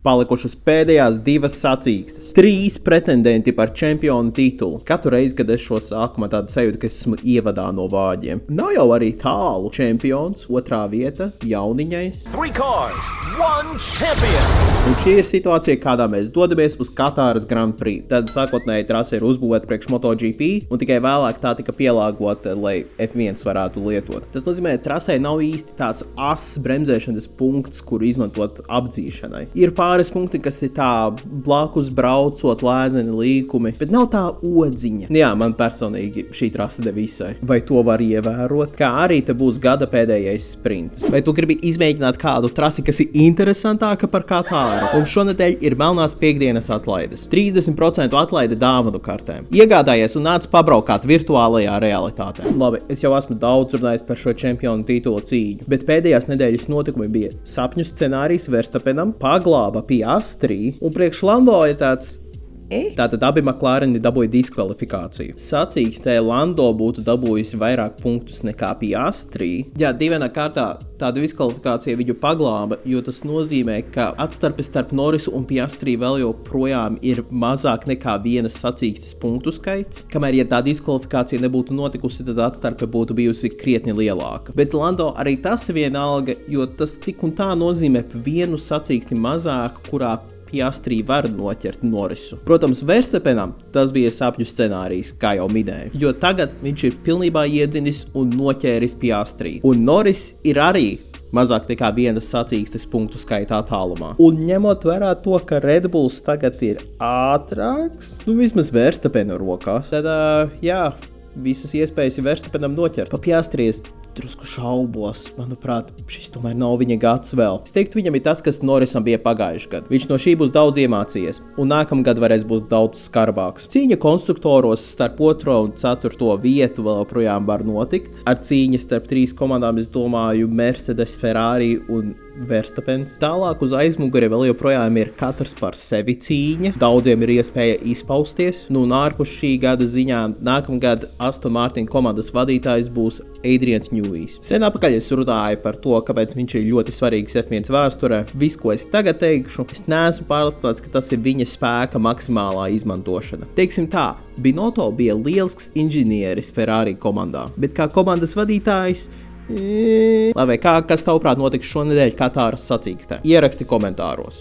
Palikušas pēdējās divas sacīkstes. 3 pretendenti par čempionu titulu. Katru reizi, kad es šo sāku, man tāda sajūta, ka esmu ievadā no vāģiem. Nav jau arī tālu. Čempions, 2. vieta, jauniņais. 3 cars, 1 champion! Un šī ir situācija, kādā mēs dodamies uz Katāras Grand Prix. Tad sākotnēji trase ir uzbūvēta priekš MotoGP, un tikai vēlāk tā tika pielāgota, lai F1 varētu lietot. Tas nozīmē, ka trasē nav īsti tāds ass bremzēšanas punkts, kuru izmantot apdzīšanai. Ir pāris punkti, kas ir tā blakus braucot, lēzeni līkumi, bet nav tā odziņa. Jā, man personīgi šī trase de visai. Vai to var ievērot? Kā arī te būs gada pēdējais sprints. Vai tu gribi izmēģināt kādu trasi, kas ir interesantāka par Katāru? Un šonedēļ ir melnās piekdienas atlaides. 30% atlaide dāvanu kartēm. Iegādājies un nāc pabraukāt virtuālajā realitātē. Labi, es jau esmu daudz runājis par šo čempionu titulu cīņu, bet pēdējās nedēļas notikumi bija sapņu scenārijs Verstappenam, paglāba Piastri, un priekš Lando ir tāds Tātad abi McLareni dabūja diskvalifikāciju. Sacīkstē Lando būtu dabūjusi vairāk punktus nekā Piastri. Jā, dīvainā kārtā tāda diskvalifikācija viņu paglāba, jo tas nozīmē, ka atstarpe starp Norrisu un Piastri vēl joprojām ir mazāk nekā vienas sacīkstes punktu skaits. Kamēr, ja tā diskvalifikācija nebūtu notikusi, tad atstarpe būtu bijusi krietni lielāka. Bet Lando arī tas ir vienalga, jo tas tik un tā nozīmē vienu sacīksti mazāk, kurā Piastri var noķert Norrisu. Protams, Verstappenam tas bija sapņu scenārijs, kā jau minēju, jo tagad viņš ir pilnībā iedzinis un noķēris Piastri. Un Norris ir arī mazāk nekā vienas sacīkstes punktu skaitā tālumā. Un ņemot vērā to, ka Red Bulls tagad ir ātrāks, vismaz Verstappena rokās, tad, visas iespējas ir Verstappenam noķert. Pa Piastri es drusku šaubos. Manuprāt, šis tomēr nav viņa gads vēl. Es teiktu, viņam ir tas, kas Norrisam bija pagājuši gadu. Viņš no šī būs daudz iemācījies, un nākamgad varēs būt daudz skarbāks. Cīņa konstruktoros starp 2. un 4. vietu vēl joprojām var notikt. Ar cīņa starp 3 komandām, es domāju, Mercedes, Ferrari un Verstappens. Tālāk uz aizmuguri vēl joprojām ir katrs par sevi cīņa. Daudziem ir iespēja izpausties. Un ārpus šī gada ziņām nākamgad Aston Martin komandas vadītājs būs Adrians Newijs. Sen apakaļ es runāju par to, kāpēc viņš ir ļoti svarīgs F1 vēsturē. Viss, ko es tagad teikšu, es neesmu pārliecināts, ka tas ir viņa spēka maksimālā izmantošana. Teiksim tā, Binotto bija lielisks inženieris Ferrari komandā, bet kā komandas vadītājs, labi, kas tavuprāt notiks šonedēļ Katāras sacīkstē? Ieraksti komentāros.